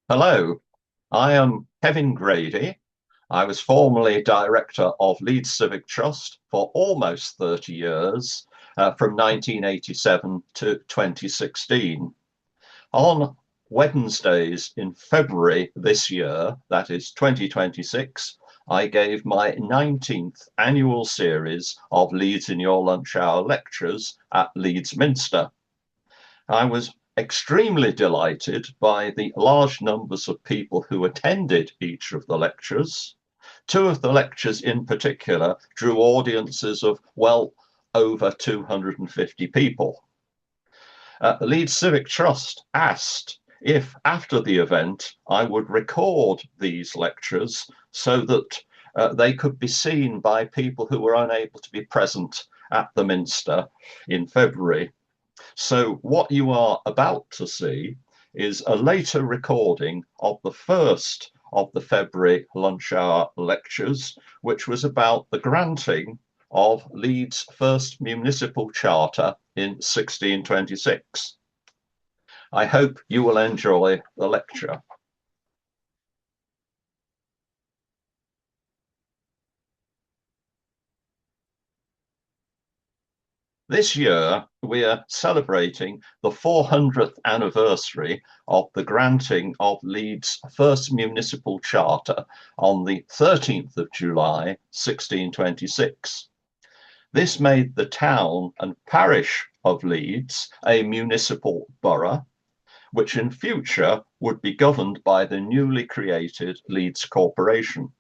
Hello, I am Kevin Grady. I was formerly director of Leeds Civic Trust for almost 30 years, from 1987 to 2016. On Wednesdays in February this year, that is 2026, I gave my 19th annual series of Leeds in Your Lunch Hour lectures at Leeds Minster. I was extremely delighted by the large numbers of people who attended each of the lectures. Two of the lectures in particular drew audiences of well over 250 people. The Leeds Civic Trust asked if, after the event, I would record these lectures so that they could be seen by people who were unable to be present at the Minster in February. So what you are about to see is a later recording of the first of the February lunch hour lectures, which was about the granting of Leeds' first municipal charter in 1626. I hope you will enjoy the lecture. This year, we are celebrating the 400th anniversary of the granting of Leeds' first municipal charter on the 13th of July, 1626. This made the town and parish of Leeds a municipal borough, which in future would be governed by the newly created Leeds Corporation.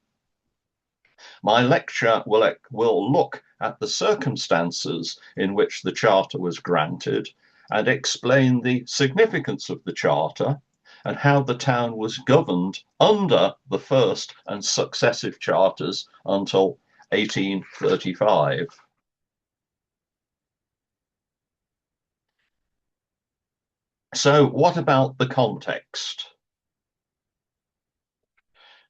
My lecture will look at the circumstances in which the Charter was granted and explain the significance of the Charter and how the town was governed under the first and successive charters until 1835. So, what about the context?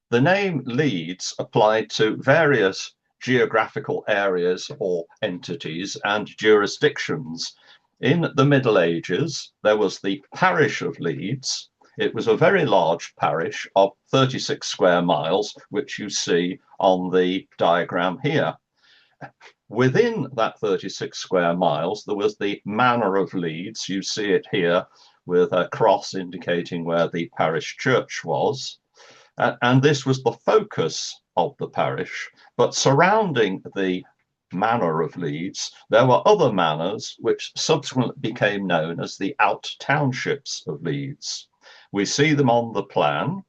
The name Leeds applied to various geographical areas or entities and jurisdictions. In the Middle Ages, there was the parish of Leeds. It was a very large parish of 36 square miles, which you see on the diagram here. Within that 36 square miles, there was the manor of Leeds. You see it here with a cross indicating where the parish church was. And this was the focus of the parish. But surrounding the manor of Leeds, there were other manors which subsequently became known as the out townships of Leeds. We see them on the plan.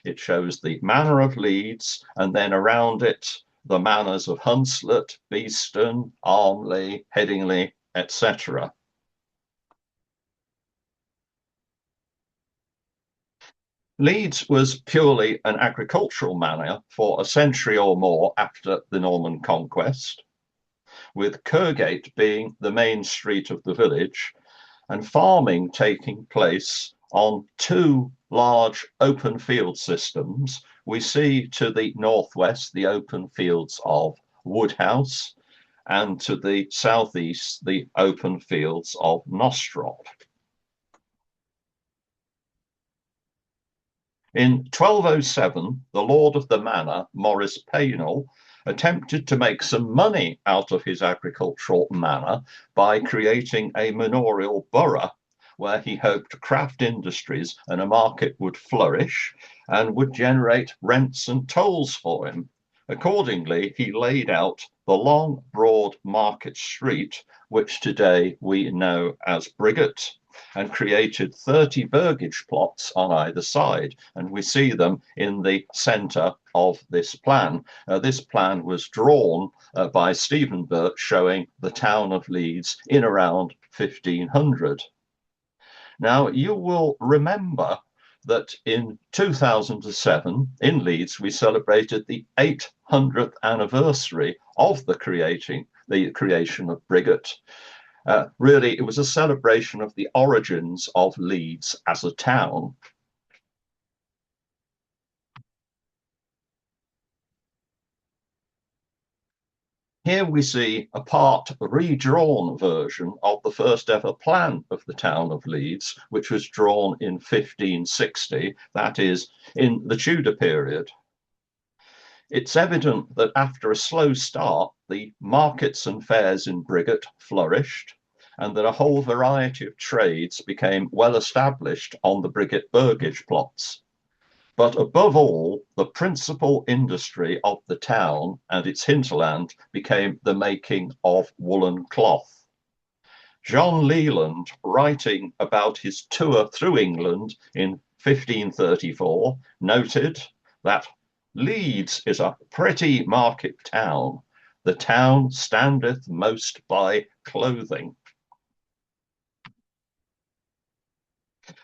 It shows the manor of Leeds, and then around it, the manors of Hunslet, Beeston, Armley, Headingley, etc. Leeds was purely an agricultural manor for a century or more after the Norman conquest, with Kirkgate being the main street of the village and farming taking place on two large open field systems. We see to the northwest the open fields of Woodhouse, and to the southeast the open fields of Nostrop. In 1207, the lord of the manor, Maurice Paynell, attempted to make some money out of his agricultural manor by creating a manorial borough where he hoped craft industries and a market would flourish and would generate rents and tolls for him. Accordingly, he laid out the long, broad Market Street, which today we know as Briggate, and created 30 burgage plots on either side. And we see them in the centre of this plan. This plan was drawn by Stephen Burt, showing the town of Leeds in around 1500. Now, you will remember that in 2007 in Leeds, we celebrated the 800th anniversary of the creation of Briggate. Really, it was a celebration of the origins of Leeds as a town. Here we see a part redrawn version of the first ever plan of the town of Leeds, which was drawn in 1560, that is, in the Tudor period. It's evident that after a slow start, the markets and fairs in Briggate flourished, and that a whole variety of trades became well established on the Briggate burgage plots. But above all, the principal industry of the town and its hinterland became the making of woolen cloth. John Leland, writing about his tour through England in 1534, noted that Leeds is a pretty market town. The town standeth most by clothing.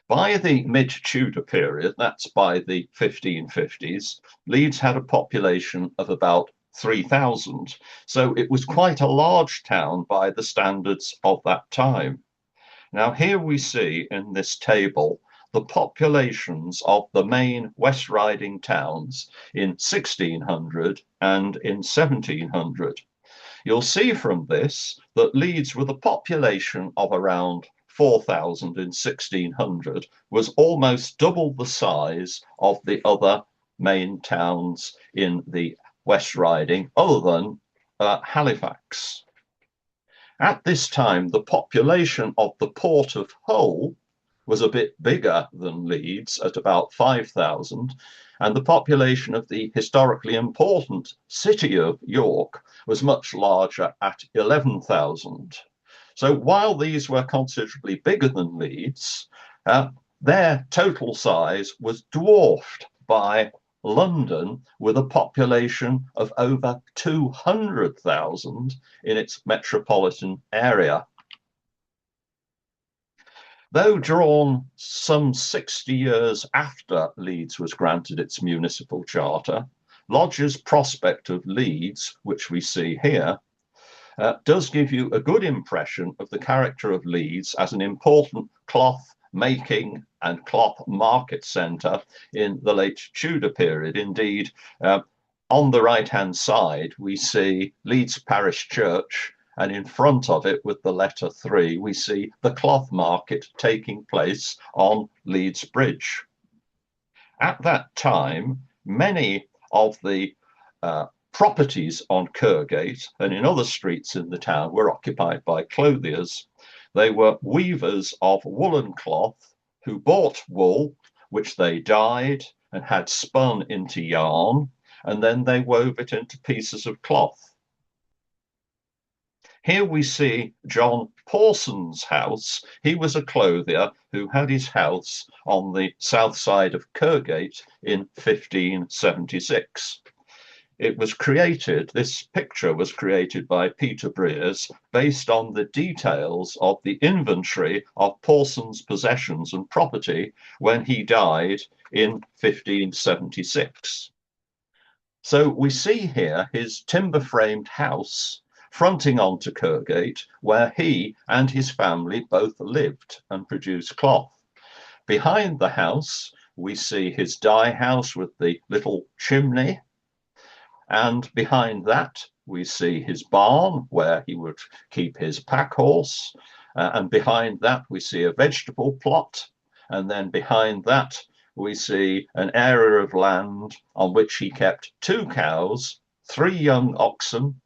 By the mid-Tudor period, that's by the 1550s, Leeds had a population of about 3,000. So it was quite a large town by the standards of that time. Now, here we see in this table the populations of the main West Riding towns in 1600 and in 1700. You'll see from this that Leeds, with a population of around 4,000 in 1600, was almost double the size of the other main towns in the West Riding, other than Halifax. At this time, the population of the port of Hull was a bit bigger than Leeds at about 5,000, and the population of the historically important city of York was much larger at 11,000. So while these were considerably bigger than Leeds, their total size was dwarfed by London, with a population of over 200,000 in its metropolitan area. Though drawn some 60 years after Leeds was granted its municipal charter, Lodge's prospect of Leeds, which we see here, does give you a good impression of the character of Leeds as an important cloth making and cloth market centre in the late Tudor period. Indeed, on the right-hand side, we see Leeds Parish Church, and in front of it, with the letter 3, we see the cloth market taking place on Leeds Bridge. At that time, many of the properties on Kergate and in other streets in the town were occupied by clothiers. They were weavers of woolen cloth who bought wool, which they dyed and had spun into yarn, and then they wove it into pieces of cloth. Here we see John Pawson's house. He was a clothier who had his house on the south side of Kergate in 1576. It was created, this picture was created by Peter Breers based on the details of the inventory of Pawson's possessions and property when he died in 1576. So we see here his timber-framed house fronting onto Kergate, where he and his family both lived and produced cloth. Behind the house, we see his dye house with the little chimney, and behind that, we see his barn where he would keep his pack horse. And behind that, we see a vegetable plot. And then behind that, we see an area of land on which he kept 2 cows, 3 young oxen,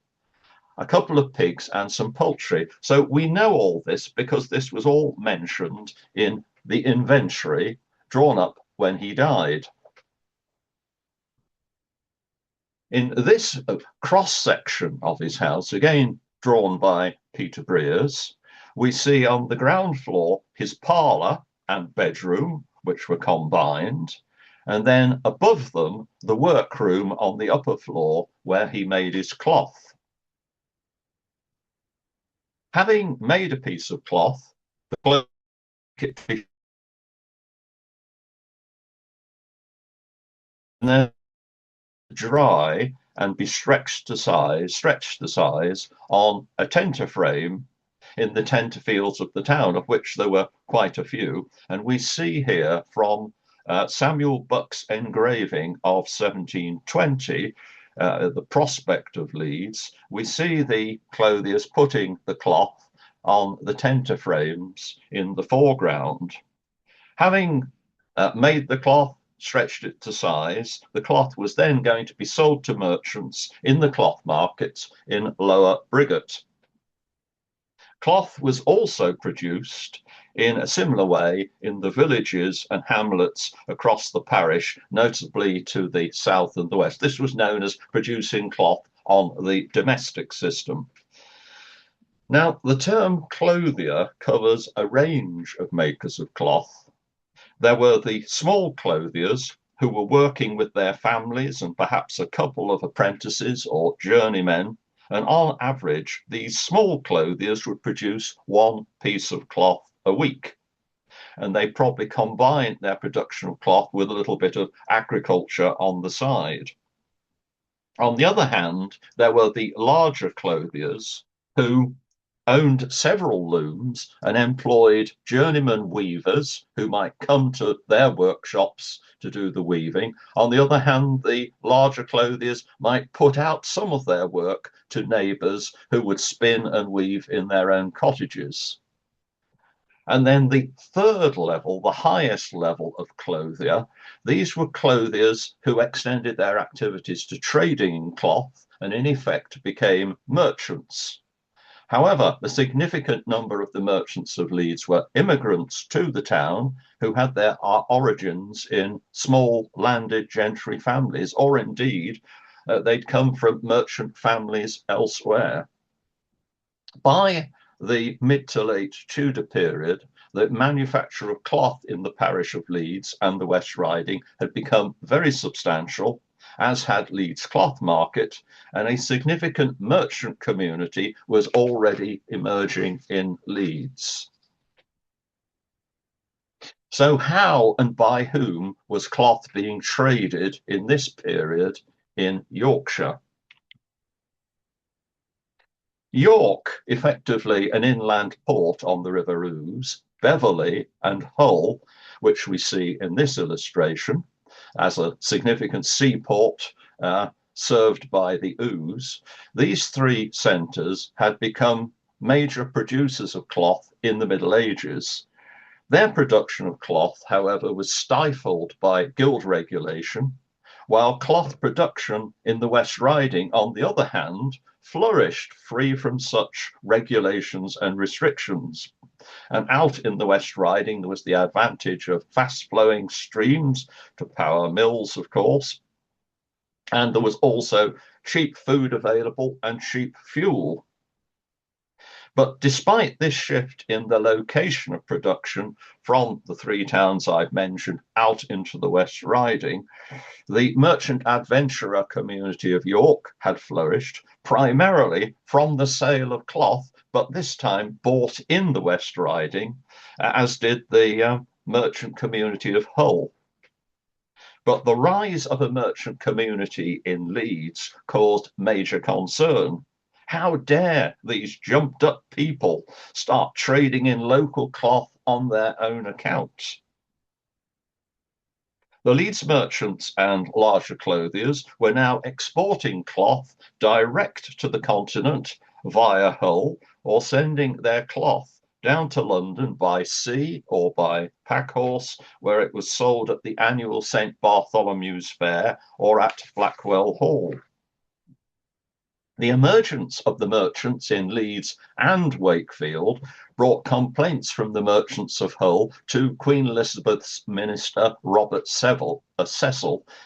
a couple of pigs, and some poultry. So we know all this because this was all mentioned in the inventory drawn up when he died. In this cross-section of his house, again drawn by Peter Breers, we see on the ground floor his parlour and bedroom, which were combined, and then above them the workroom on the upper floor where he made his cloth. Having made a piece of cloth, the cloth and then dry and be stretched to size on a tenter frame in the tenter fields of the town, of which there were quite a few. And we see here from Samuel Buck's engraving of 1720 the prospect of Leeds, we see the clothiers putting the cloth on the tenter frames in the foreground. Having made the cloth, stretched it to size, the cloth was then going to be sold to merchants in the cloth markets in Lower Briggate. Cloth was also produced in a similar way in the villages and hamlets across the parish, notably to the south and the west. This was known as producing cloth on the domestic system. Now, the term clothier covers a range of makers of cloth. There were the small clothiers who were working with their families and perhaps a couple of apprentices or journeymen. And on average, these small clothiers would produce one piece of cloth a week. And they probably combined their production of cloth with a little bit of agriculture on the side. On the other hand, there were the larger clothiers who owned several looms and employed journeyman weavers who might come to their workshops to do the weaving. On the other hand, the larger clothiers might put out some of their work to neighbours who would spin and weave in their own cottages. And then the third level, the highest level of clothier, these were clothiers who extended their activities to trading in cloth and in effect became merchants. However, a significant number of the merchants of Leeds were immigrants to the town who had their origins in small landed gentry families, or indeed they'd come from merchant families elsewhere. By the mid to late Tudor period, the manufacture of cloth in the parish of Leeds and the West Riding had become very substantial, as had Leeds Cloth Market, and a significant merchant community was already emerging in Leeds. So how and by whom was cloth being traded in this period in Yorkshire? York, effectively an inland port on the River Ouse, Beverley and Hull, which we see in this illustration, as a significant seaport served by the Ouse, these three centres had become major producers of cloth in the Middle Ages. Their production of cloth, however, was stifled by guild regulation, while cloth production in the West Riding, on the other hand, flourished free from such regulations and restrictions. And out in the West Riding, there was the advantage of fast-flowing streams to power mills, of course. And there was also cheap food available and cheap fuel. But despite this shift in the location of production from the three towns I've mentioned out into the West Riding, the merchant adventurer community of York had flourished primarily from the sale of cloth, but this time bought in the West Riding, as did the merchant community of Hull. But the rise of a merchant community in Leeds caused major concern. How dare these jumped up people start trading in local cloth on their own account? The Leeds merchants and larger clothiers were now exporting cloth direct to the continent via Hull, or sending their cloth down to London by sea or by packhorse, where it was sold at the annual St. Bartholomew's Fair or at Blackwell Hall. The emergence of the merchants in Leeds and Wakefield brought complaints from the merchants of Hull to Queen Elizabeth's minister Robert Cecil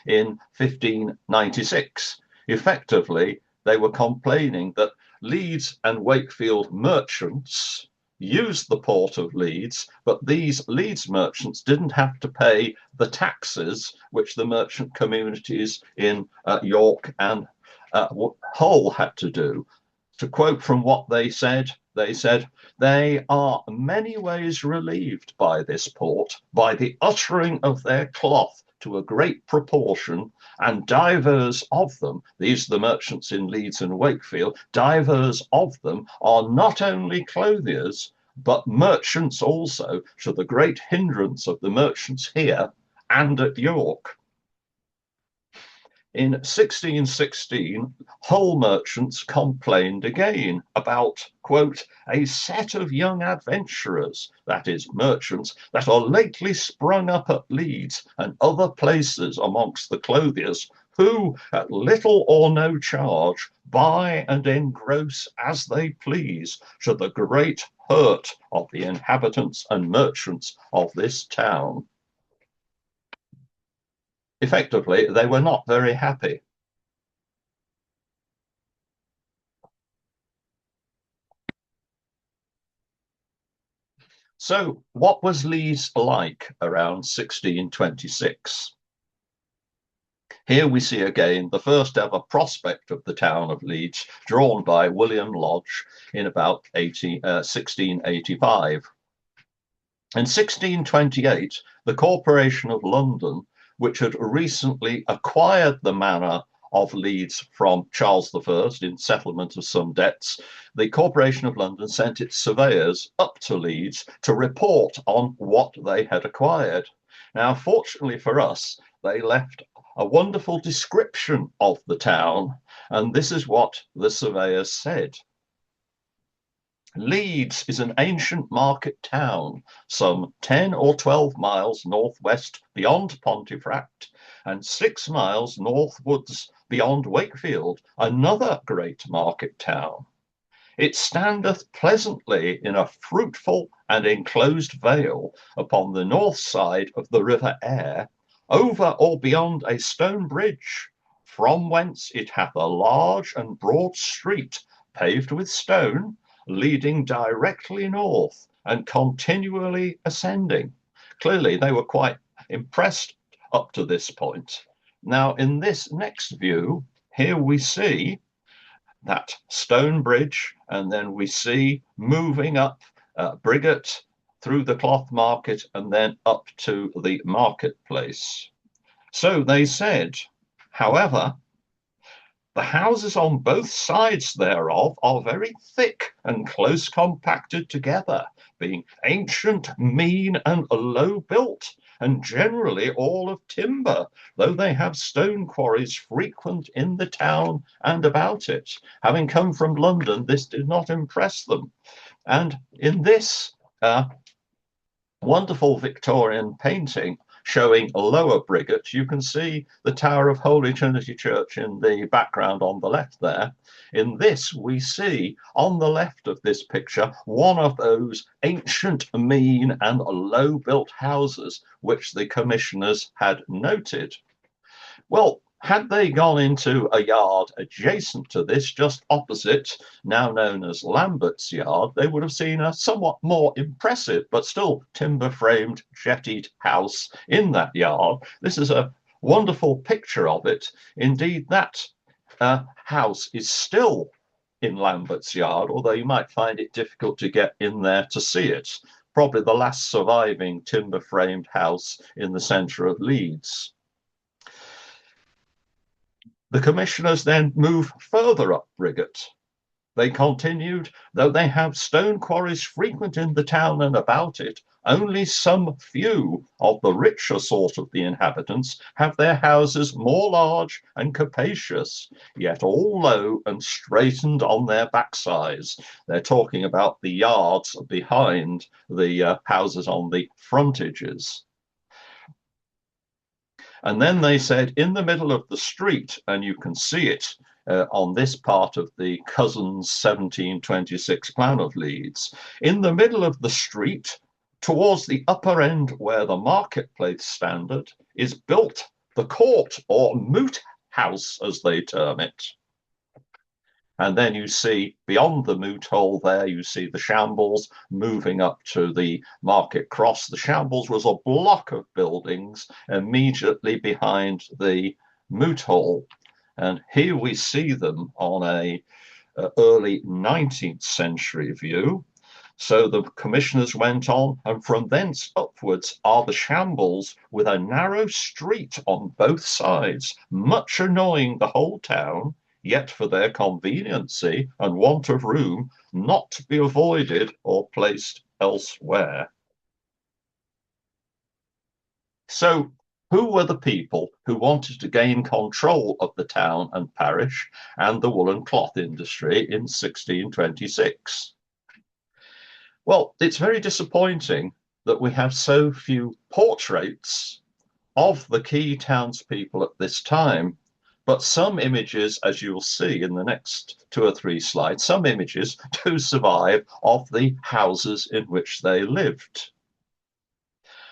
in 1596. Effectively, they were complaining that Leeds and Wakefield merchants used the port of Leeds, but these Leeds merchants didn't have to pay the taxes which the merchant communities in York and Hull had to do. To quote from what they said, they are many ways relieved by this port, by the uttering of their cloth to a great proportion, and divers of them, these are the merchants in Leeds and Wakefield, divers of them are not only clothiers, but merchants also, to the great hindrance of the merchants here and at York. In 1616, Hull merchants complained again about, quote, a set of young adventurers, that is, merchants, that are lately sprung up at Leeds and other places amongst the clothiers, who, at little or no charge, buy and engross as they please, to the great hurt of the inhabitants and merchants of this town. Effectively, they were not very happy. So, what was Leeds like around 1626? Here we see again the first ever prospect of the town of Leeds, drawn by William Lodge in about 1685. In 1628, the Corporation of London, which had recently acquired the manor of Leeds from Charles I in settlement of some debts, the Corporation of London sent its surveyors up to Leeds to report on what they had acquired. Now, fortunately for us, they left a wonderful description of the town, and this is what the surveyors said. Leeds is an ancient market town, some 10 or 12 miles northwest beyond Pontefract, and 6 miles northwards beyond Wakefield, another great market town. It standeth pleasantly in a fruitful and enclosed vale upon the north side of the river Aire, over or beyond a stone bridge, from whence it hath a large and broad street paved with stone, leading directly north and continually ascending. Clearly, they were quite impressed up to this point. Now, in this next view, here we see that stone bridge, and then we see moving up Briggate through the cloth market and then up to the marketplace. So they said, however, the houses on both sides thereof are very thick and close compacted together, being ancient, mean, and low built, and generally all of timber, though they have stone quarries frequent in the town and about it. Having come from London, this did not impress them. And in this wonderful Victorian painting showing Lower Briggate, you can see the Tower of Holy Trinity Church in the background on the left there. In this, we see on the left of this picture one of those ancient, mean, and low-built houses which the commissioners had noted. Well, had they gone into a yard adjacent to this, just opposite, now known as Lambert's Yard, they would have seen a somewhat more impressive, but still timber-framed, jettied house in that yard. This is a wonderful picture of it. Indeed, that house is still in Lambert's Yard, although you might find it difficult to get in there to see it. Probably the last surviving timber-framed house in the centre of Leeds. The commissioners then moved further up Briggate. They continued, though they have stone quarries frequent in the town and about it, only some few of the richer sort of the inhabitants have their houses more large and capacious, yet all low and straightened on their backsides. They're talking about the yards behind the houses on the frontages. And then they said, in the middle of the street, and you can see it on this part of the Cousins 1726 plan of Leeds, in the middle of the street, towards the upper end where the marketplace standard, is built the court or moot house, as they term it. And then you see beyond the moot hole there, you see the shambles moving up to the market cross. The shambles was a block of buildings immediately behind the moot hole. And here we see them on a early 19th century view. So the commissioners went on, and from thence upwards are the shambles with a narrow street on both sides, much annoying the whole town, yet for their conveniency and want of room not to be avoided or placed elsewhere. So Who were the people who wanted to gain control of the town and parish and the woolen cloth industry in 1626? Well, it's very disappointing that we have so few portraits of the key townspeople at this time. But some images, as you'll see in the next 2 or 3 slides, some images do survive of the houses in which they lived.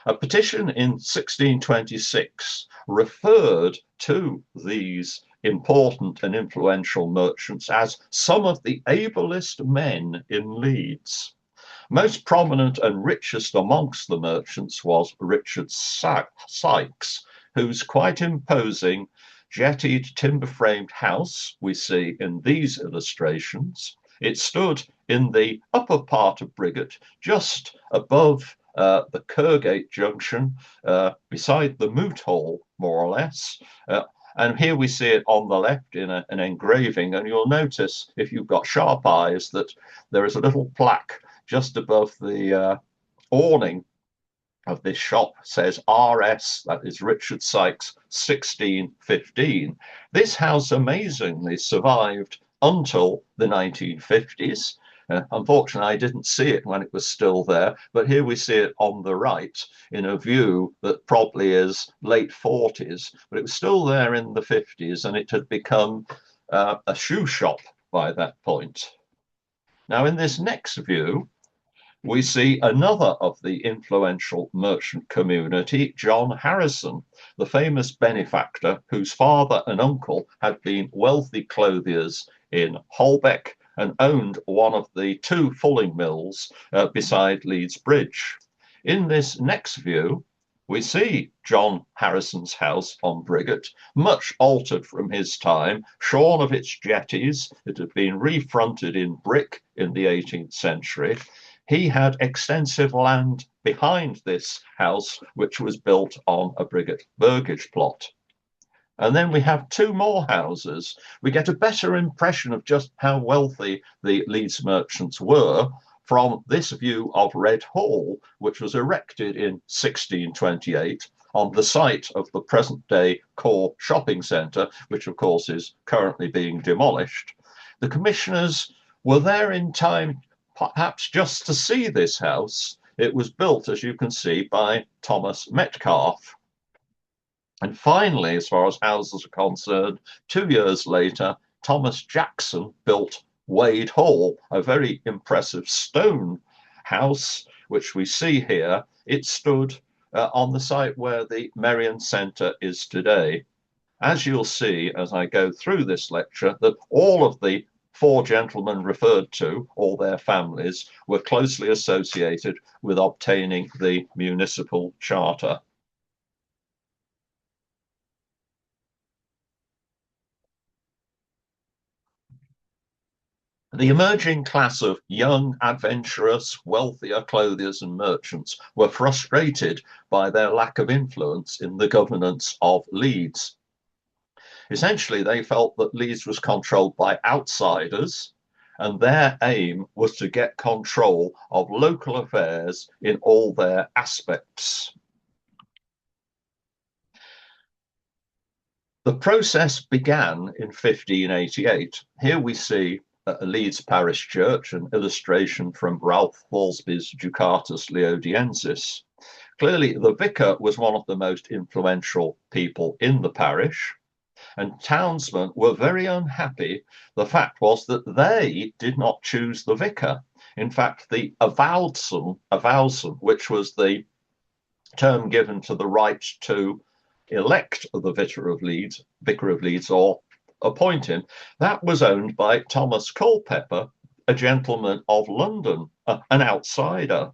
A petition in 1626 referred to these important and influential merchants as some of the ablest men in Leeds. Most prominent and richest amongst the merchants was Richard Sykes, whose quite imposing jettied timber-framed house we see in these illustrations. It stood in the upper part of Briggate, just above the Kergate junction, beside the Moot Hall, more or less. And here we see it on the left in an engraving, and you'll notice, if you've got sharp eyes, that there is a little plaque just above the awning of this shop, says RS, that is Richard Sykes, 1615. This house amazingly survived until the 1950s. Unfortunately, I didn't see it when it was still there, but here we see it on the right in a view that probably is late 40s, but it was still there in the 50s, and it had become a shoe shop by that point. Now, in this next view, we see another of the influential merchant community, John Harrison, the famous benefactor whose father and uncle had been wealthy clothiers in Holbeck and owned one of the 2 fulling mills beside Leeds Bridge. In this next view, we see John Harrison's house on Briggate, much altered from his time, shorn of its jetties. It had been refronted in brick in the 18th century. He had extensive land behind this house, which was built on a Briggate burgage plot. And then we have 2 more houses. We get a better impression of just how wealthy the Leeds merchants were from this view of Red Hall, which was erected in 1628 on the site of the present-day Core shopping centre, which of course is currently being demolished. The commissioners were there in time perhaps just to see this house. It was built, as you can see, by Thomas Metcalfe. And finally, as far as houses are concerned, 2 years later, Thomas Jackson built Wade Hall, a very impressive stone house, which we see here. It stood on the site where the Merrion Centre is today. As you'll see as I go through this lecture, that all of the 4 gentlemen referred to, all their families, were closely associated with obtaining the Municipal Charter. The emerging class of young, adventurous, wealthier clothiers and merchants were frustrated by their lack of influence in the governance of Leeds. Essentially, they felt that Leeds was controlled by outsiders, and their aim was to get control of local affairs in all their aspects. The process began in 1588. Here we see Leeds Parish Church, an illustration from Ralph Walsby's Ducatus Leodiensis. Clearly, the vicar was one of the most influential people in the parish, and townsmen were very unhappy. The fact was that they did not choose the vicar. In fact, the avowson, which was the term given to the right to elect the vicar of Leeds, or appoint him, that was owned by Thomas Culpeper, a gentleman of London, an outsider.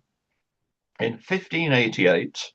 In 1588,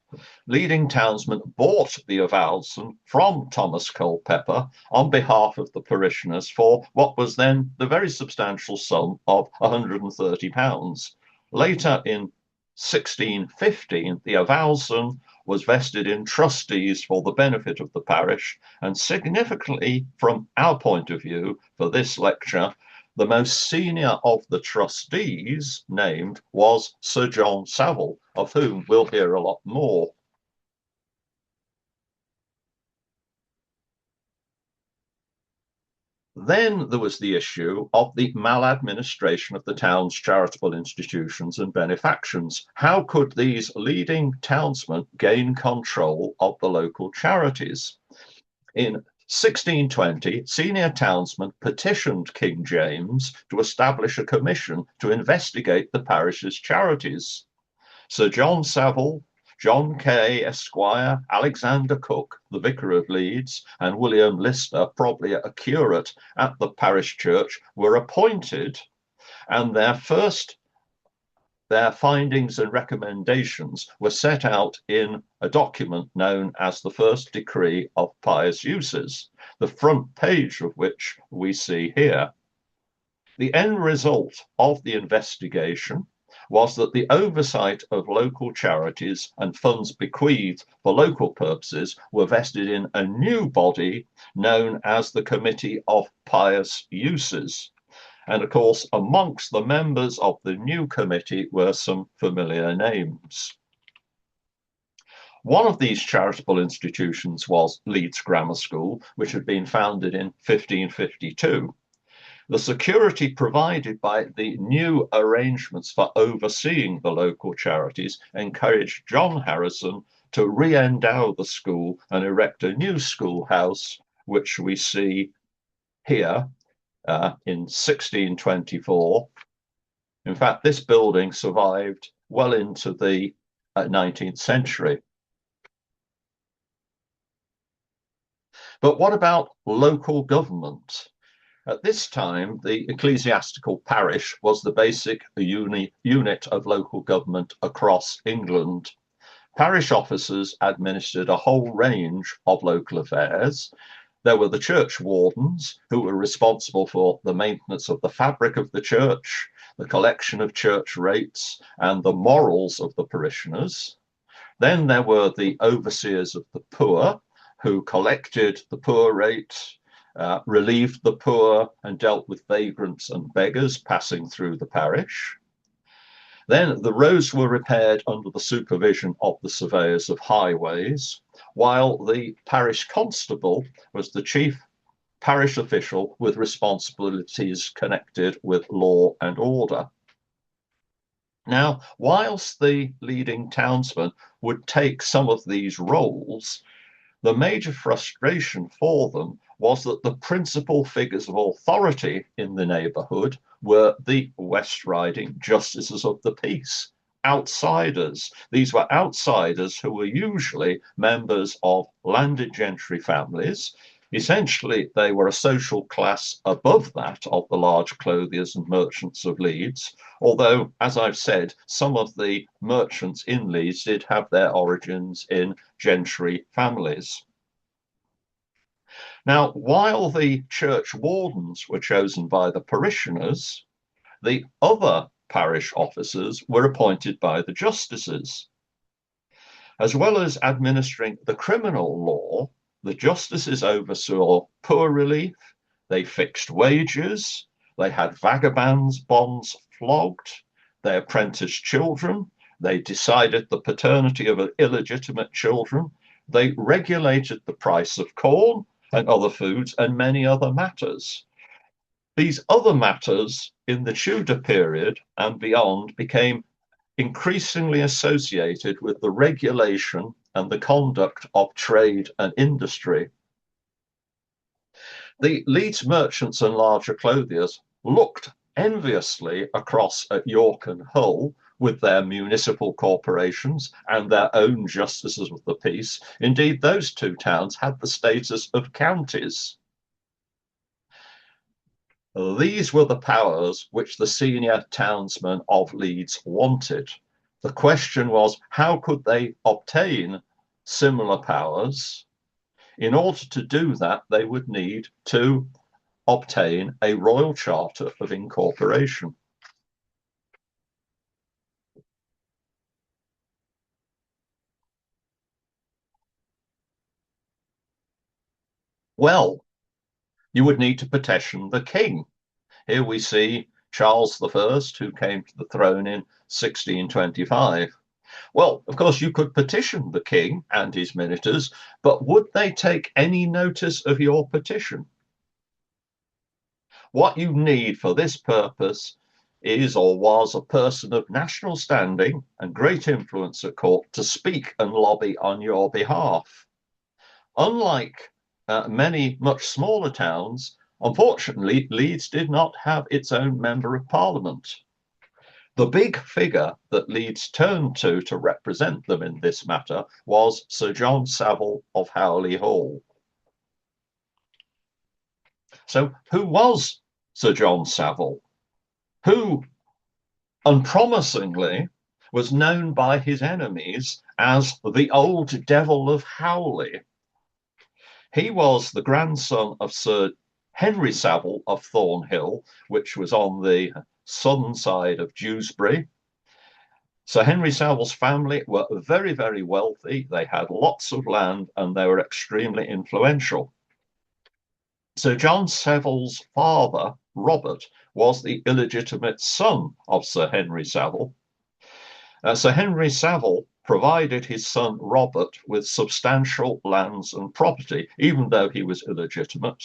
leading townsmen bought the avowson from Thomas Culpeper on behalf of the parishioners for what was then the very substantial sum of £130. Later, in 1615, the avowson was vested in trustees for the benefit of the parish, and significantly, from our point of view for this lecture, the most senior of the trustees named was Sir John Savile, of whom we'll hear a lot more. Then there was the issue of the maladministration of the town's charitable institutions and benefactions. How could these leading townsmen gain control of the local charities? In 1620, senior townsmen petitioned King James to establish a commission to investigate the parish's charities. Sir John Savile, John Kay, Esquire, Alexander Cook, the Vicar of Leeds, and William Lister, probably a curate at the parish church, were appointed, and their findings and recommendations were set out in a document known as the First Decree of Pious Uses, the front page of which we see here. The end result of the investigation was that the oversight of local charities and funds bequeathed for local purposes were vested in a new body known as the Committee of Pious Uses. And of course, amongst the members of the new committee were some familiar names. One of these charitable institutions was Leeds Grammar School, which had been founded in 1552. The security provided by the new arrangements for overseeing the local charities encouraged John Harrison to re-endow the school and erect a new schoolhouse, which we see here in 1624. In fact, this building survived well into the 19th century. But what about local government? At this time, the ecclesiastical parish was the basic unit of local government across England. Parish officers administered a whole range of local affairs. There were the church wardens, who were responsible for the maintenance of the fabric of the church, the collection of church rates, and the morals of the parishioners. Then there were the overseers of the poor, who collected the poor rate, relieved the poor, and dealt with vagrants and beggars passing through the parish. Then the roads were repaired under the supervision of the surveyors of highways, while the parish constable was the chief parish official with responsibilities connected with law and order. Now, whilst the leading townsmen would take some of these roles, the major frustration for them was that the principal figures of authority in the neighbourhood were the West Riding Justices of the Peace, outsiders. These were outsiders who were usually members of landed gentry families. Essentially, they were a social class above that of the large clothiers and merchants of Leeds, although, as I've said, some of the merchants in Leeds did have their origins in gentry families. Now, while the church wardens were chosen by the parishioners, the other parish officers were appointed by the justices. As well as administering the criminal law, the justices oversaw poor relief, they fixed wages, they had vagabonds' bonds flogged, they apprenticed children, they decided the paternity of illegitimate children, they regulated the price of corn and other foods, and many other matters. These other matters in the Tudor period and beyond became increasingly associated with the regulation and the conduct of trade and industry. The Leeds merchants and larger clothiers looked enviously across at York and Hull with their municipal corporations and their own justices of the peace. Indeed, those two towns had the status of counties. These were the powers which the senior townsmen of Leeds wanted. The question was, how could they obtain similar powers? In order to do that, they would need to obtain a royal charter of incorporation. Well, you would need to petition the king. Here we see Charles I, who came to the throne in 1625. Well, of course, you could petition the king and his ministers, but would they take any notice of your petition? What you need for this purpose is or was a person of national standing and great influence at court to speak and lobby on your behalf. Unlike many much smaller towns, unfortunately, Leeds did not have its own Member of Parliament. The big figure that Leeds turned to represent them in this matter was Sir John Savile of Howley Hall. So who was Sir John Savile? Who, unpromisingly, was known by his enemies as the Old Devil of Howley. He was the grandson of Sir Henry Savile of Thornhill, which was on the southern side of Dewsbury. Sir Henry Savile's family were very, very wealthy. They had lots of land and they were extremely influential. Sir John Savile's father, Robert, was the illegitimate son of Sir Henry Savile. Sir Henry Savile provided his son Robert with substantial lands and property, even though he was illegitimate.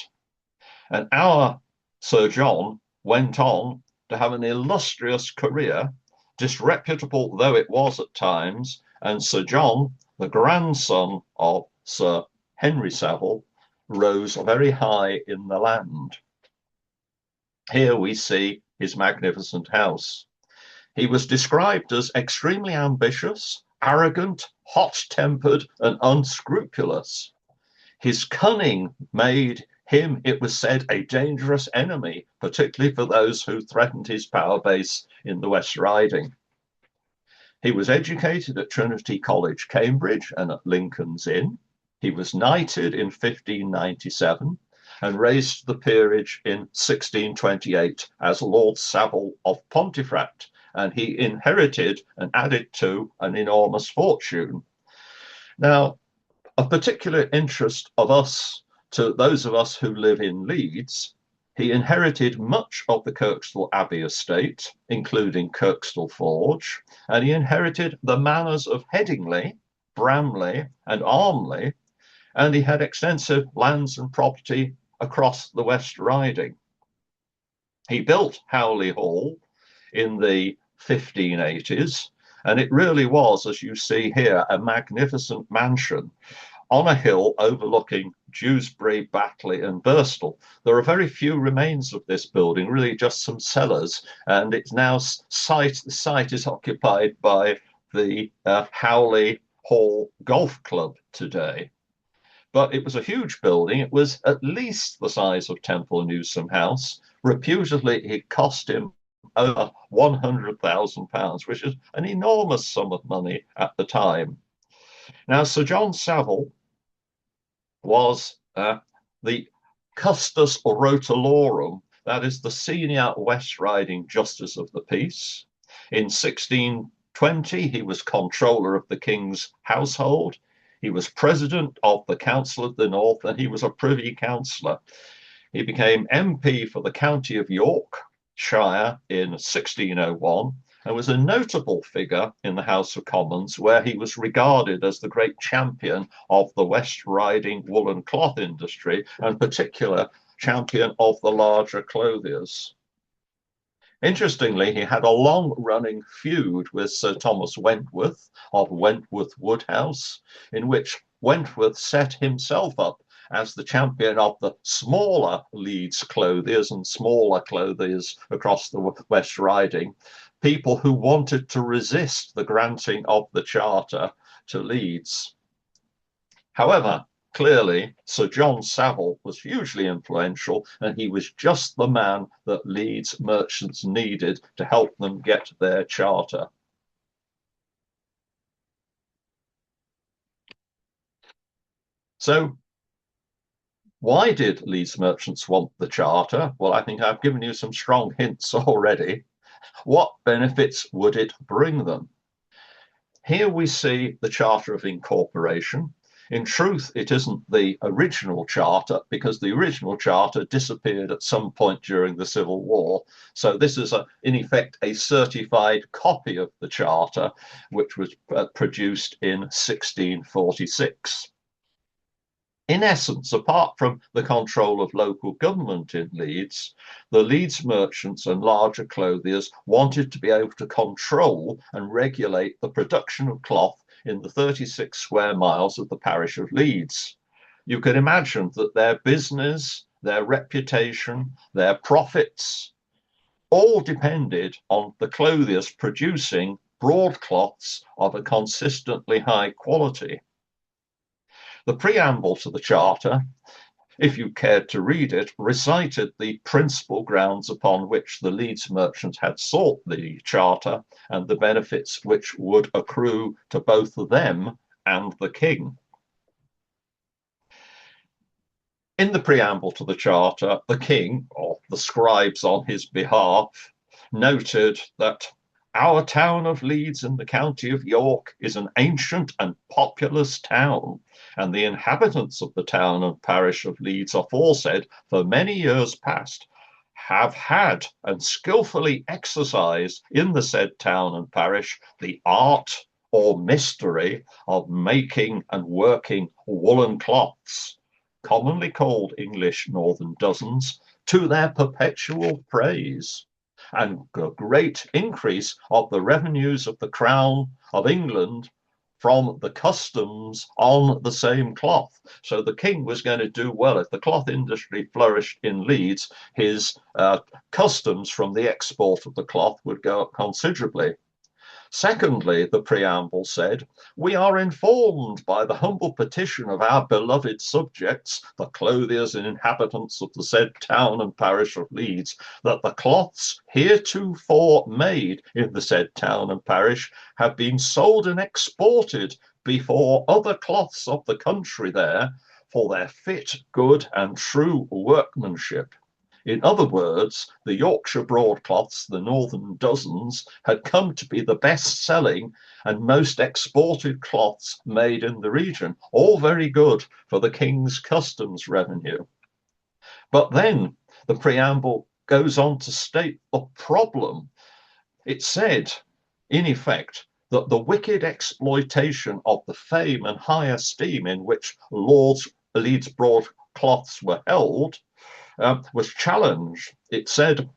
And our Sir John went on to have an illustrious career, disreputable though it was at times, and Sir John, the grandson of Sir Henry Savile, rose very high in the land. Here we see his magnificent house. He was described as extremely ambitious, arrogant, hot-tempered, and unscrupulous. His cunning made him, it was said, a dangerous enemy, particularly for those who threatened his power base in the West Riding. He was educated at Trinity College, Cambridge, and at Lincoln's Inn. He was knighted in 1597 and raised to the peerage in 1628 as Lord Savile of Pontefract, and he inherited and added to an enormous fortune. Now, of particular interest of us to those of us who live in Leeds, he inherited much of the Kirkstall Abbey estate, including Kirkstall Forge, and he inherited the manors of Headingley, Bramley, and Armley, and he had extensive lands and property across the West Riding. He built Howley Hall in the 1580s, and it really was, as you see here, a magnificent mansion on a hill overlooking Dewsbury, Batley, and Birstall. There are very few remains of this building, really just some cellars, and it's now the site is occupied by the Howley Hall Golf Club today. But it was a huge building. It was at least the size of Temple Newsome House. Reputedly, it cost him over £100,000, which is an enormous sum of money at the time. Now, Sir John Savile was the Custos Rotalorum, that is the senior West Riding Justice of the Peace. In 1620, he was Controller of the King's household. He was President of the Council of the North, and he was a Privy Councillor. He became MP for the County of Yorkshire in 1601 and was a notable figure in the House of Commons, where he was regarded as the great champion of the West Riding woolen cloth industry, and particular champion of the larger clothiers. Interestingly, he had a long-running feud with Sir Thomas Wentworth of Wentworth Woodhouse, in which Wentworth set himself up as the champion of the smaller Leeds clothiers and smaller clothiers across the West Riding, people who wanted to resist the granting of the Charter to Leeds. However, clearly, Sir John Savile was hugely influential, and he was just the man that Leeds merchants needed to help them get their charter. So, why did Leeds merchants want the charter? Well, I think I've given you some strong hints already. What benefits would it bring them? Here we see the Charter of Incorporation. In truth, it isn't the original charter, because the original charter disappeared at some point during the Civil War. So this is, in effect, a certified copy of the charter, which was produced in 1646. In essence, apart from the control of local government in Leeds, the Leeds merchants and larger clothiers wanted to be able to control and regulate the production of cloth in the 36 square miles of the parish of Leeds. You can imagine that their business, their reputation, their profits all depended on the clothiers producing broadcloths of a consistently high quality. The preamble to the Charter, if you cared to read it, recited the principal grounds upon which the Leeds merchants had sought the Charter and the benefits which would accrue to both them and the King. In the preamble to the Charter, the King, or the scribes on his behalf, noted that our town of Leeds in the county of York is an ancient and populous town, and the inhabitants of the town and parish of Leeds aforesaid for many years past have had and skillfully exercised in the said town and parish the art or mystery of making and working woolen cloths, commonly called English northern dozens, to their perpetual praise, and a great increase of the revenues of the Crown of England from the customs on the same cloth. So the King was going to do well. If the cloth industry flourished in Leeds, his customs from the export of the cloth would go up considerably. Secondly, the preamble said, we are informed by the humble petition of our beloved subjects, the clothiers and inhabitants of the said town and parish of Leeds, that the cloths heretofore made in the said town and parish have been sold and exported before other cloths of the country there for their fit, good, and true workmanship. In other words, the Yorkshire broadcloths, the northern dozens, had come to be the best-selling and most exported cloths made in the region, all very good for the King's customs revenue. But then the preamble goes on to state the problem. It said, in effect, that the wicked exploitation of the fame and high esteem in which Leeds broadcloths were held was challenged. It said,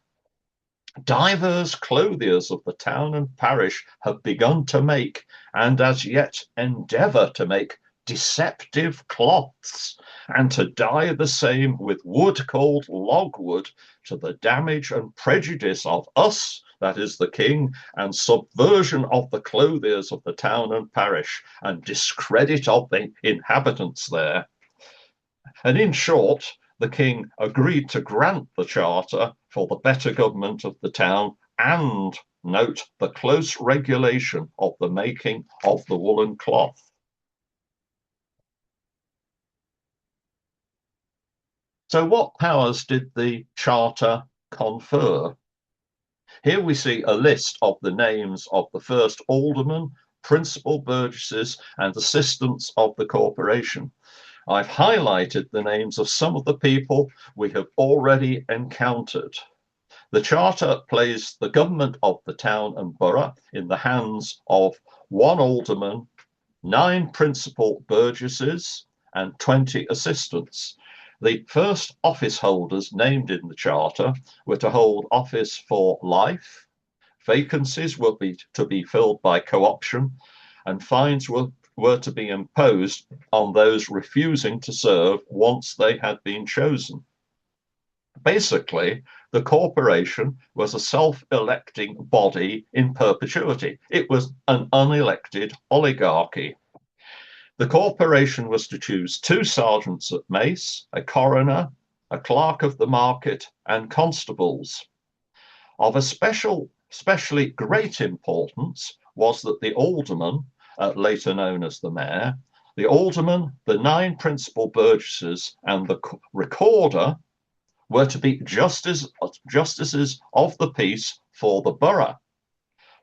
divers clothiers of the town and parish have begun to make, and as yet endeavour to make, deceptive cloths, and to dye the same with wood called logwood, to the damage and prejudice of us, that is the King, and subversion of the clothiers of the town and parish, and discredit of the inhabitants there. And in short, the King agreed to grant the Charter for the better government of the town and, note, the close regulation of the making of the woolen cloth. So what powers did the Charter confer? Here we see a list of the names of the first aldermen, principal burgesses, and assistants of the corporation. I've highlighted the names of some of the people we have already encountered. The Charter placed the government of the town and borough in the hands of 1 alderman, 9 principal burgesses, and 20 assistants. The first office holders named in the Charter were to hold office for life. Vacancies were to be filled by co-option, and fines were to be imposed on those refusing to serve once they had been chosen. Basically, the corporation was a self-electing body in perpetuity. It was an unelected oligarchy. The corporation was to choose 2 sergeants at mace, a coroner, a clerk of the market, and constables. Of especially great importance was that the alderman, later known as the mayor, the alderman, the 9 principal burgesses, and the recorder were to be justices of the peace for the borough.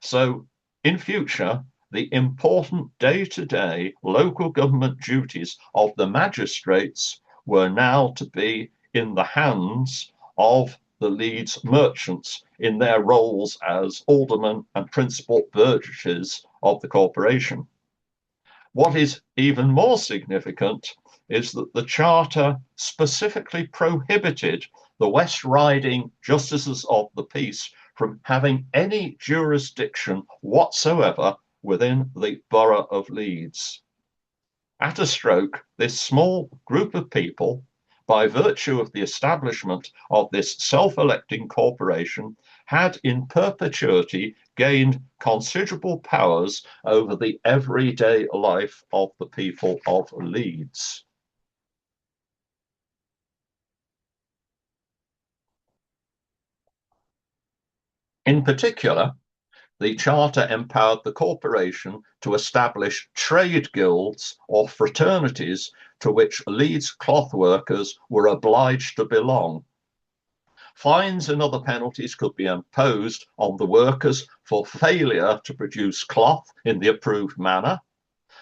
So, in future, the important day-to-day local government duties of the magistrates were now to be in the hands of the Leeds merchants in their roles as aldermen and principal burgesses of the corporation. What is even more significant is that the Charter specifically prohibited the West Riding Justices of the Peace from having any jurisdiction whatsoever within the borough of Leeds. At a stroke, this small group of people, by virtue of the establishment of this self-electing corporation, had in perpetuity gained considerable powers over the everyday life of the people of Leeds. In particular, the Charter empowered the corporation to establish trade guilds or fraternities to which Leeds cloth workers were obliged to belong. Fines and other penalties could be imposed on the workers for failure to produce cloth in the approved manner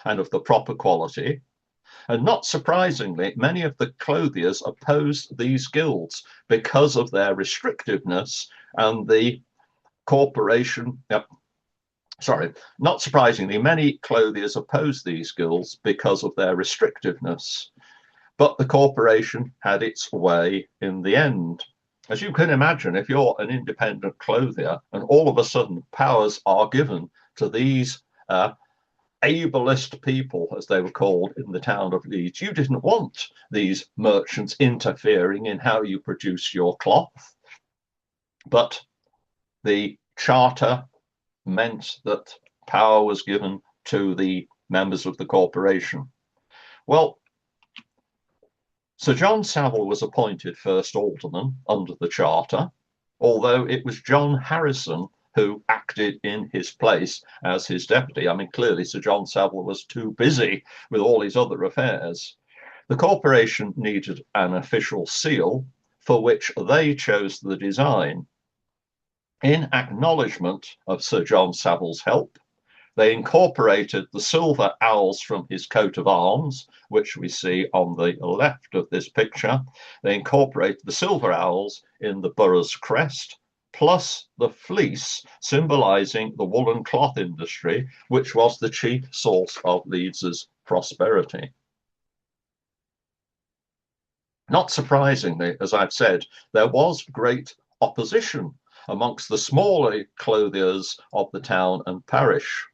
and of the proper quality. And not surprisingly, many of the clothiers opposed these guilds because of their restrictiveness, and the corporation, not surprisingly, many clothiers opposed these guilds because of their restrictiveness. But the corporation had its way in the end. As you can imagine, if you're an independent clothier and all of a sudden powers are given to these ableist people, as they were called in the town of Leeds, you didn't want these merchants interfering in how you produce your cloth. But the Charter meant that power was given to the members of the corporation. Well, Sir John Savile was appointed first alderman under the Charter, although it was John Harrison who acted in his place as his deputy. I mean, clearly Sir John Savile was too busy with all his other affairs. The corporation needed an official seal, for which they chose the design. In acknowledgement of Sir John Savile's help, they incorporated the silver owls from his coat of arms, which we see on the left of this picture. They incorporated the silver owls in the borough's crest, plus the fleece, symbolising the woolen cloth industry, which was the chief source of Leeds's prosperity. Not surprisingly, as I've said, there was great opposition amongst the smaller clothiers of the town and parish.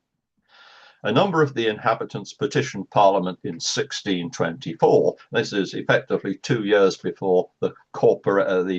A number of the inhabitants petitioned Parliament in 1624. This is effectively 2 years before the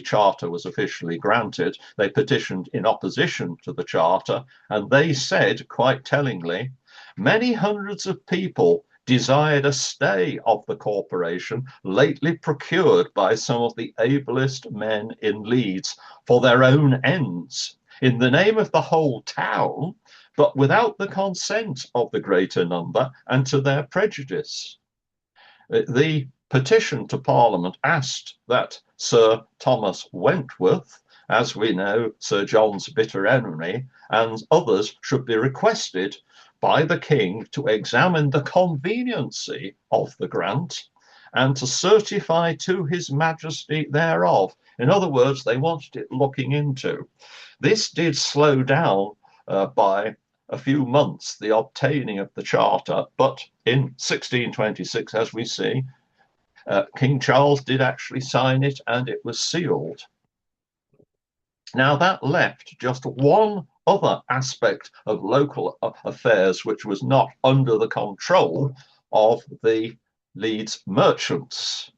Charter was officially granted. They petitioned in opposition to the Charter, and they said, quite tellingly, many hundreds of people desired a stay of the corporation lately procured by some of the ablest men in Leeds for their own ends, in the name of the whole town, but without the consent of the greater number and to their prejudice. The petition to Parliament asked that Sir Thomas Wentworth, as we know, Sir John's bitter enemy, and others should be requested by the King to examine the conveniency of the grant and to certify to his majesty thereof. In other words, they wanted it looking into. This did slow down by a few months the obtaining of the Charter, but in 1626, as we see, King Charles did actually sign it and it was sealed. Now that left just one other aspect of local affairs which was not under the control of the Leeds merchants,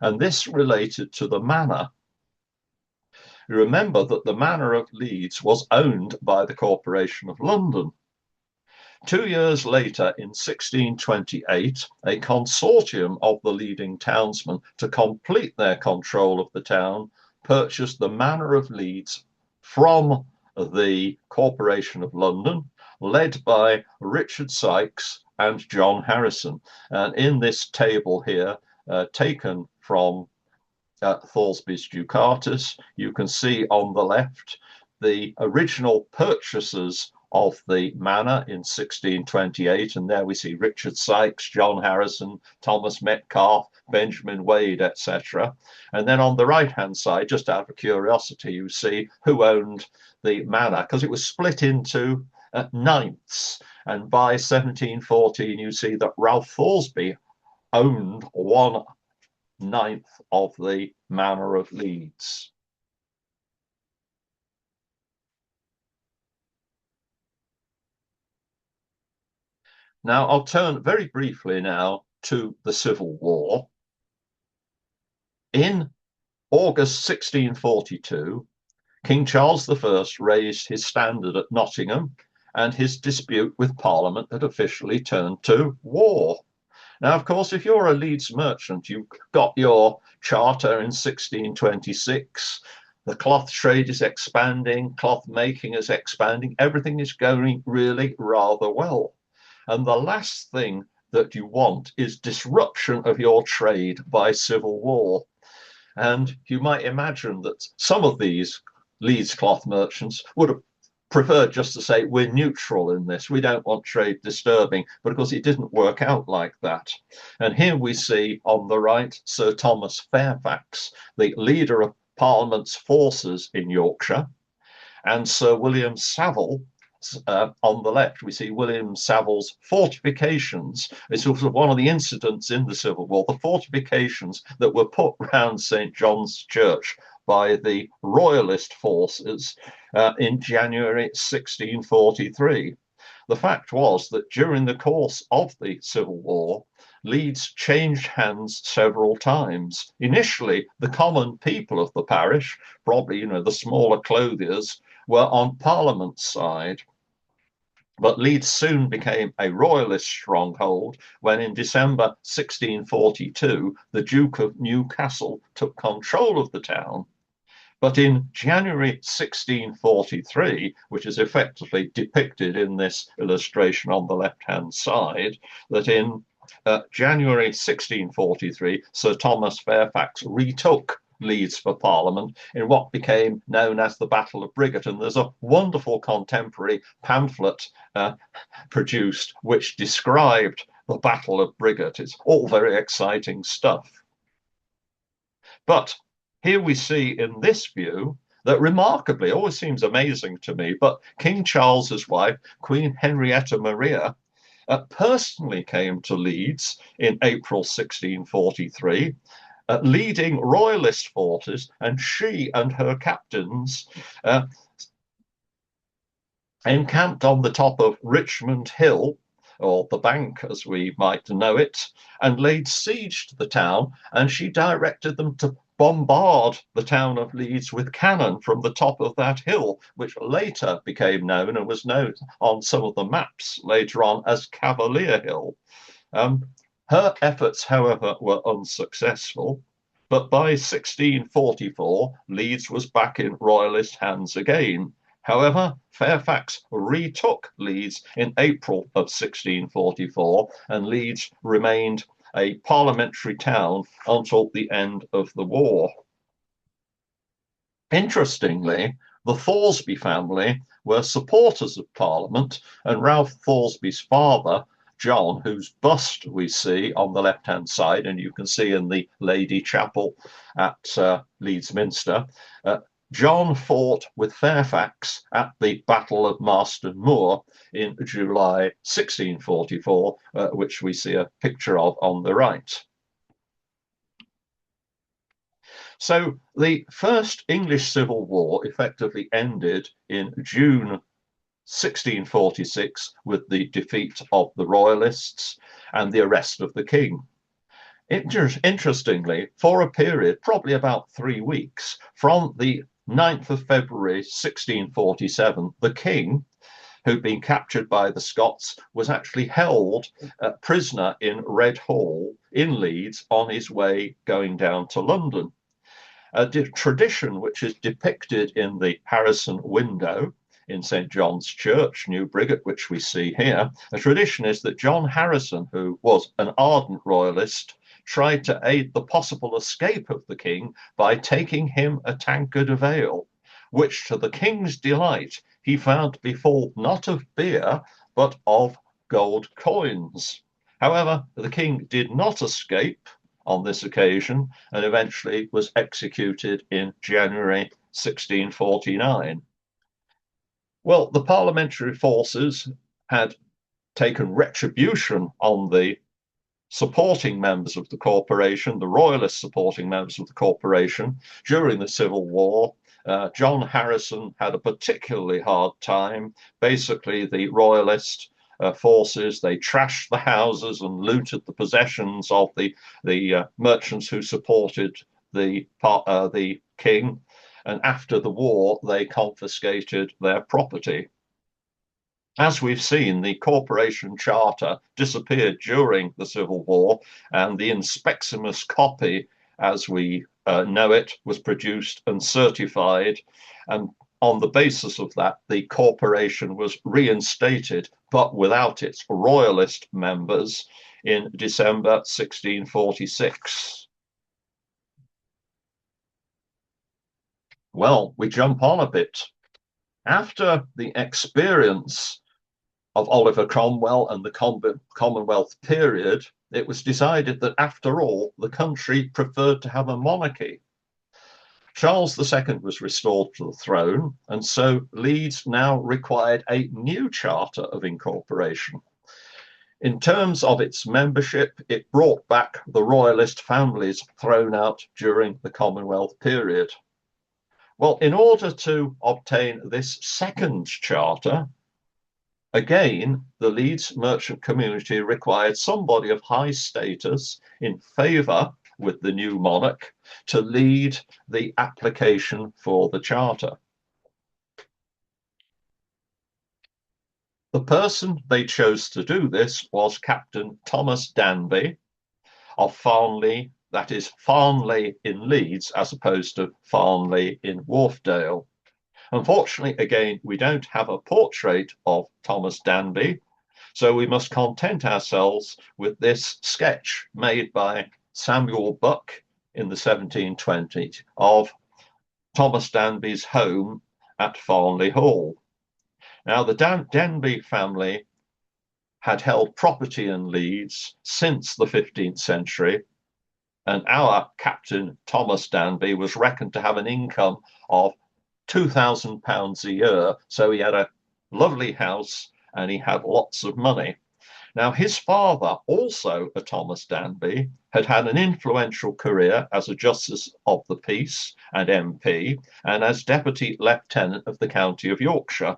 and this related to the manor. Remember that the manor of Leeds was owned by the Corporation of London. 2 years later, in 1628, a consortium of the leading townsmen, to complete their control of the town, purchased the manor of Leeds from the Corporation of London, led by Richard Sykes and John Harrison. And in this table here, taken from Thoresby's Ducatus, you can see on the left the original purchasers of the manor in 1628, and there we see Richard Sykes, John Harrison, Thomas Metcalfe, Benjamin Wade, etc. And then on the right-hand side, just out of curiosity, you see who owned the manor, because it was split into ninths. And by 1714, you see that Ralph Thoresby owned 1/9 of the manor of Leeds. Now, I'll turn very briefly now to the Civil War. In August 1642, King Charles I raised his standard at Nottingham, and his dispute with Parliament had officially turned to war. Now, of course, if you're a Leeds merchant, you've got your charter in 1626. The cloth trade is expanding, cloth making is expanding, everything is going really rather well. And the last thing that you want is disruption of your trade by civil war. And you might imagine that some of these Leeds cloth merchants would have preferred just to say, we're neutral in this, we don't want trade disturbing, but of course it didn't work out like that. And here we see on the right Sir Thomas Fairfax, the leader of Parliament's forces in Yorkshire, and Sir William Savile. On the left, we see William Savile's fortifications. It's sort of one of the incidents in the Civil War, the fortifications that were put round St. John's Church by the Royalist forces in January 1643. The fact was that during the course of the Civil War, Leeds changed hands several times. Initially, the common people of the parish, probably, the smaller clothiers, were on Parliament's side. But Leeds soon became a royalist stronghold when in December 1642, the Duke of Newcastle took control of the town. But in January 1643, which is effectively depicted in this illustration on the left-hand side, that in January 1643, Sir Thomas Fairfax retook Leeds for Parliament in what became known as the Battle of Briggate. And there's a wonderful contemporary pamphlet produced which described the Battle of Briggate. It's all very exciting stuff. But here we see in this view that remarkably, always seems amazing to me, but King Charles's wife, Queen Henrietta Maria, personally came to Leeds in April 1643, leading royalist forces, and she and her captains encamped on the top of Richmond Hill, or the Bank as we might know it, and laid siege to the town, and she directed them to bombard the town of Leeds with cannon from the top of that hill, which later became known and was known on some of the maps later on as Cavalier Hill. Her efforts, however, were unsuccessful, but by 1644, Leeds was back in royalist hands again. However, Fairfax retook Leeds in April of 1644, and Leeds remained a parliamentary town until the end of the war. Interestingly, the Thoresby family were supporters of Parliament, and Ralph Thoresby's father, John, whose bust we see on the left-hand side, and you can see in the Lady Chapel at Leeds Minster, John fought with Fairfax at the Battle of Marston Moor in July 1644, which we see a picture of on the right. So the First English Civil War effectively ended in June 1646 with the defeat of the Royalists and the arrest of the king. Interestingly, for a period, probably about 3 weeks, from the 9th of February 1647, the king, who'd been captured by the Scots, was actually held prisoner in Red Hall in Leeds on his way going down to London. A tradition which is depicted in the Harrison window in St. John's Church, New Briggate, which we see here. A tradition is that John Harrison, who was an ardent royalist, tried to aid the possible escape of the king by taking him a tankard of ale, which to the king's delight he found to be full not of beer, but of gold coins. However, the king did not escape on this occasion and eventually was executed in January 1649. Well, the parliamentary forces had taken retribution on the supporting members of the corporation, the royalist supporting members of the corporation during the Civil War. John Harrison had a particularly hard time. Basically, the royalist forces, they trashed the houses and looted the possessions of the merchants who supported the king. And after the war, they confiscated their property. As we've seen, the Corporation Charter disappeared during the Civil War, and the Inspeximus copy, as we know it, was produced and certified. And on the basis of that, the corporation was reinstated, but without its royalist members, in December 1646. Well, we jump on a bit. After the experience of Oliver Cromwell and the Commonwealth period, it was decided that after all, the country preferred to have a monarchy. Charles II was restored to the throne, and so Leeds now required a new charter of incorporation. In terms of its membership, it brought back the royalist families thrown out during the Commonwealth period. Well, in order to obtain this second charter, again, the Leeds merchant community required somebody of high status in favour with the new monarch to lead the application for the charter. The person they chose to do this was Captain Thomas Danby of Farnley, that is Farnley in Leeds, as opposed to Farnley in Wharfdale. Unfortunately, again, we don't have a portrait of Thomas Danby, so we must content ourselves with this sketch made by Samuel Buck in the 1720s of Thomas Danby's home at Farnley Hall. Now, the Danby family had held property in Leeds since the 15th century, and our Captain Thomas Danby was reckoned to have an income of £2,000 a year, so he had a lovely house and he had lots of money. Now, his father, also a Thomas Danby, had had an influential career as a Justice of the Peace and MP, and as Deputy Lieutenant of the County of Yorkshire.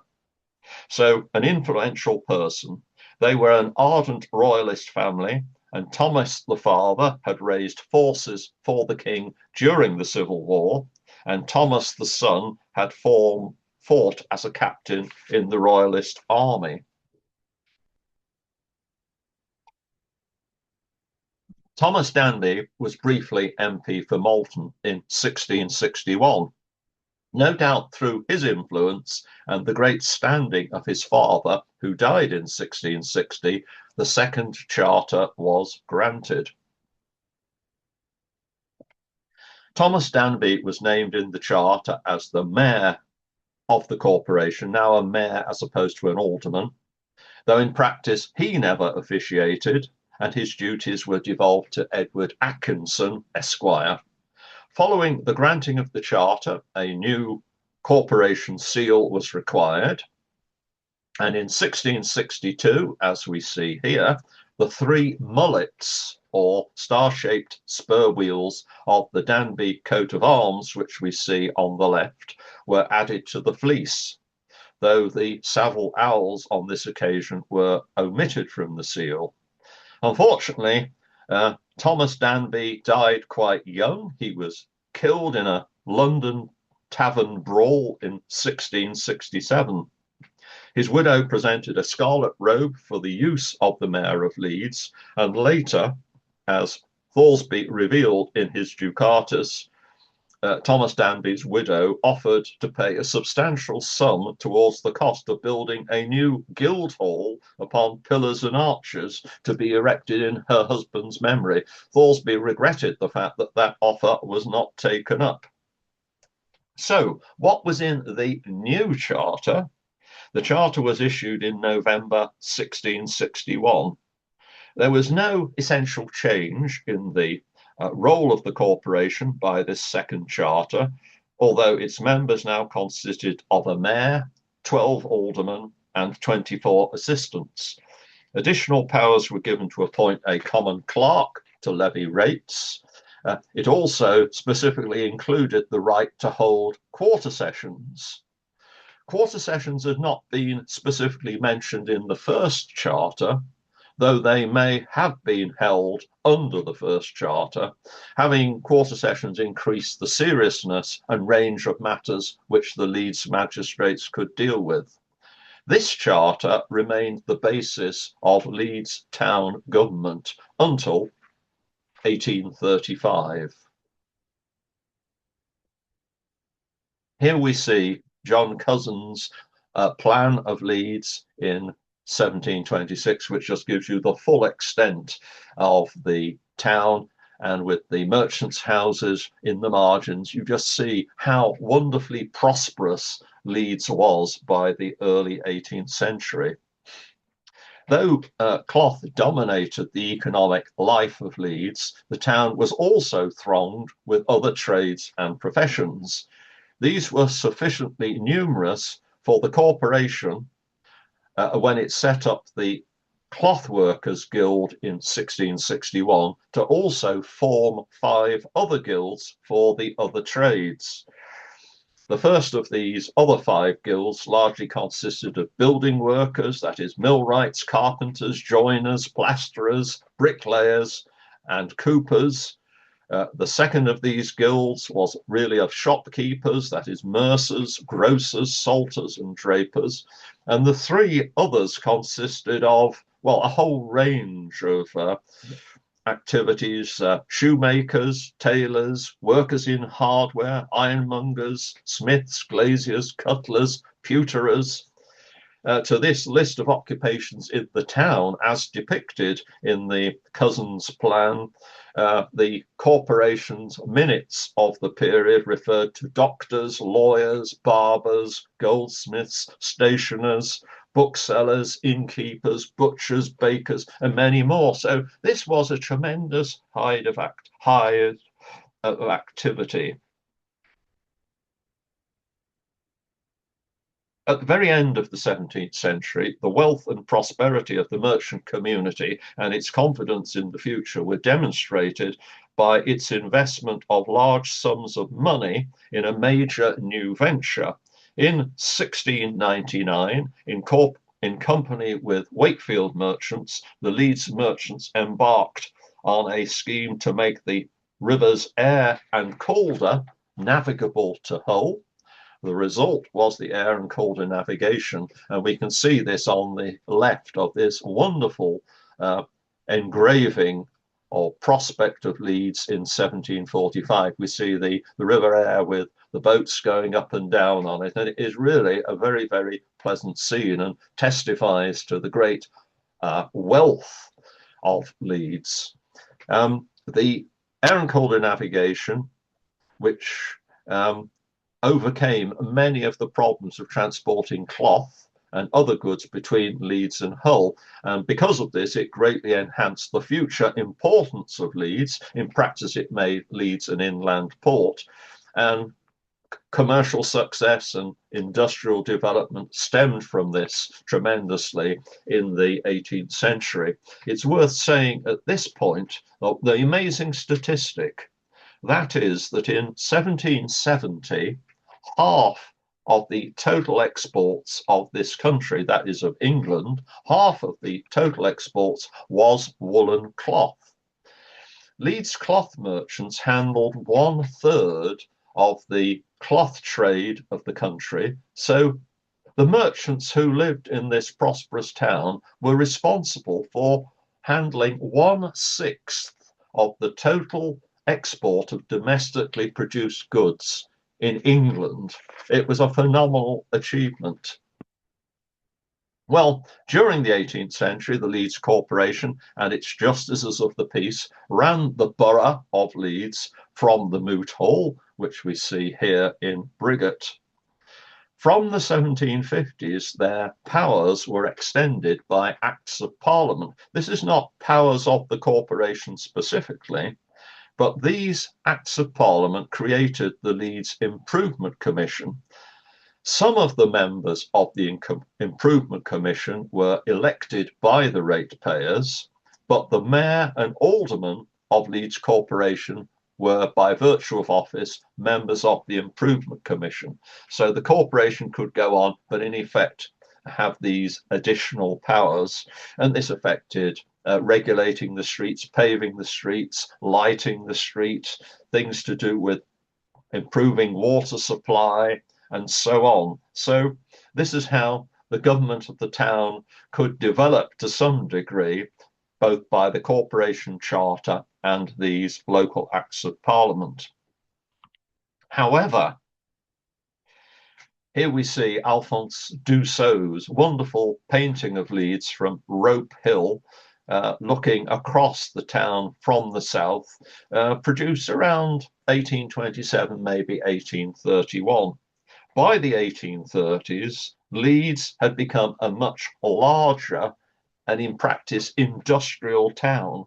So, an influential person. They were an ardent royalist family, and Thomas the father had raised forces for the king during the Civil War, and Thomas the son had fought as a captain in the royalist army. Thomas Danby was briefly MP for Malton in 1661. No doubt through his influence and the great standing of his father, who died in 1660, the second charter was granted. Thomas Danby was named in the charter as the mayor of the corporation, now a mayor as opposed to an alderman, though in practice he never officiated, and his duties were devolved to Edward Atkinson, Esquire. Following the granting of the charter, a new corporation seal was required. And in 1662, as we see here, the three mullets, or star-shaped spur wheels of the Danby coat of arms, which we see on the left, were added to the fleece, though the Savile owls on this occasion were omitted from the seal. Unfortunately, Thomas Danby died quite young. He was killed in a London tavern brawl in 1667. His widow presented a scarlet robe for the use of the Mayor of Leeds, and later, as Thoresby revealed in his Ducatus, Thomas Danby's widow offered to pay a substantial sum towards the cost of building a new Guildhall upon pillars and arches to be erected in her husband's memory. Thoresby regretted the fact that that offer was not taken up. So, what was in the new charter? The charter was issued in November 1661. There was no essential change in the role of the corporation by this second charter, although its members now consisted of a mayor, 12 aldermen, and 24 assistants. Additional powers were given to appoint a common clerk to levy rates. It also specifically included the right to hold quarter sessions. Quarter sessions had not been specifically mentioned in the first charter, though they may have been held under the first charter. Having quarter sessions increased the seriousness and range of matters which the Leeds magistrates could deal with. This charter remained the basis of Leeds town government until 1835. Here we see John Cusson's plan of Leeds in 1726, which just gives you the full extent of the town, and with the merchants' houses in the margins, you just see how wonderfully prosperous Leeds was by the early 18th century. Though cloth dominated the economic life of Leeds, the town was also thronged with other trades and professions. These were sufficiently numerous for the corporation, when it set up the Cloth Workers Guild in 1661, to also form 5 other guilds for the other trades. The first of these other 5 guilds largely consisted of building workers, that is, millwrights, carpenters, joiners, plasterers, bricklayers, and coopers. The second of these guilds was really of shopkeepers, that is, mercers, grocers, salters, and drapers. And the 3 others consisted of, well, a whole range of activities: shoemakers, tailors, workers in hardware, ironmongers, smiths, glaziers, cutlers, pewterers. To this list of occupations in the town, as depicted in the Cussons plan, the corporation's minutes of the period referred to doctors, lawyers, barbers, goldsmiths, stationers, booksellers, innkeepers, butchers, bakers, and many more. So this was a tremendous hive of activity. At the very end of the 17th century, the wealth and prosperity of the merchant community and its confidence in the future were demonstrated by its investment of large sums of money in a major new venture. In 1699, in company with Wakefield merchants, the Leeds merchants embarked on a scheme to make the rivers Aire and Calder navigable to Hull. The result was the Aire and Calder navigation, and we can see this on the left of this wonderful engraving or prospect of Leeds in 1745. We see the River Aire with the boats going up and down on it, and it is really a very, very pleasant scene and testifies to the great wealth of Leeds. The Aire and Calder navigation, which overcame many of the problems of transporting cloth and other goods between Leeds and Hull. And because of this, it greatly enhanced the future importance of Leeds. In practice, it made Leeds an inland port. And commercial success and industrial development stemmed from this tremendously in the 18th century. It's worth saying at this point the amazing statistic, that is that in 1770, half of the total exports of this country, that is of England, half of the total exports was woolen cloth. Leeds cloth merchants handled 1/3 of the cloth trade of the country. So the merchants who lived in this prosperous town were responsible for handling 1/6 of the total export of domestically produced goods in England. It was a phenomenal achievement. Well, during the 18th century, the Leeds Corporation and its justices of the peace ran the borough of Leeds from the Moot Hall, which we see here in Briggate. From the 1750s, their powers were extended by Acts of Parliament. This is not powers of the corporation specifically, but these Acts of Parliament created the Leeds Improvement Commission. Some of the members of the Improvement Commission were elected by the ratepayers, but the mayor and aldermen of Leeds Corporation were, by virtue of office, members of the Improvement Commission. So the corporation could go on, but in effect have these additional powers, and this affected regulating the streets, paving the streets, lighting the streets, things to do with improving water supply, and so on. So this is how the government of the town could develop to some degree, both by the corporation charter and these local acts of parliament. However, here we see Alphonse Dussault's wonderful painting of Leeds from Rope Hill, looking across the town from the south, produced around 1827, maybe 1831. By the 1830s, Leeds had become a much larger and, in practice, industrial town,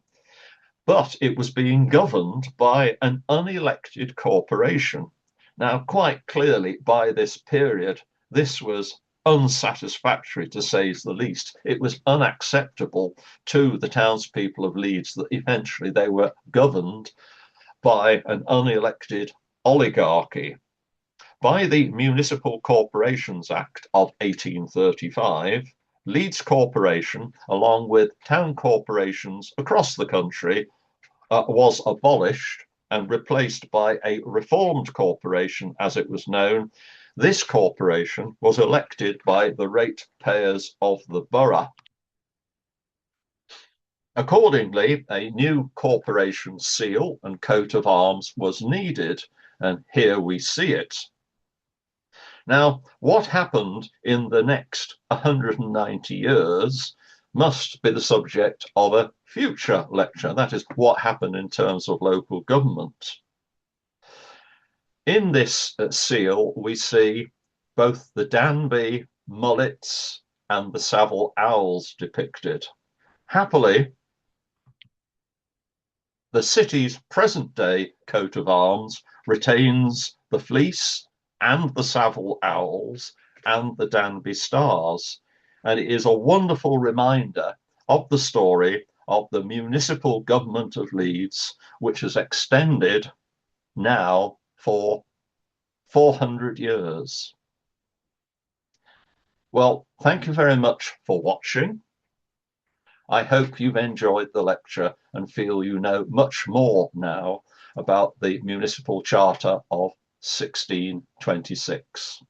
but it was being governed by an unelected corporation. Now, quite clearly, by this period, this was unsatisfactory, to say the least. It was unacceptable to the townspeople of Leeds that eventually they were governed by an unelected oligarchy. By the Municipal Corporations Act of 1835, Leeds Corporation, along with town corporations across the country, was abolished and replaced by a reformed corporation, as it was known. This corporation was elected by the ratepayers of the borough. Accordingly, a new corporation seal and coat of arms was needed, and here we see it. Now, what happened in the next 190 years must be the subject of a future lecture. That is, what happened in terms of local government. In this seal, we see both the Danby mullets and the Savile owls depicted. Happily, the city's present-day coat of arms retains the fleece and the Savile owls and the Danby stars. And it is a wonderful reminder of the story of the municipal government of Leeds, which has extended now for 400 years. Well, thank you very much for watching. I hope you've enjoyed the lecture and feel you know much more now about the Municipal Charter of 1626.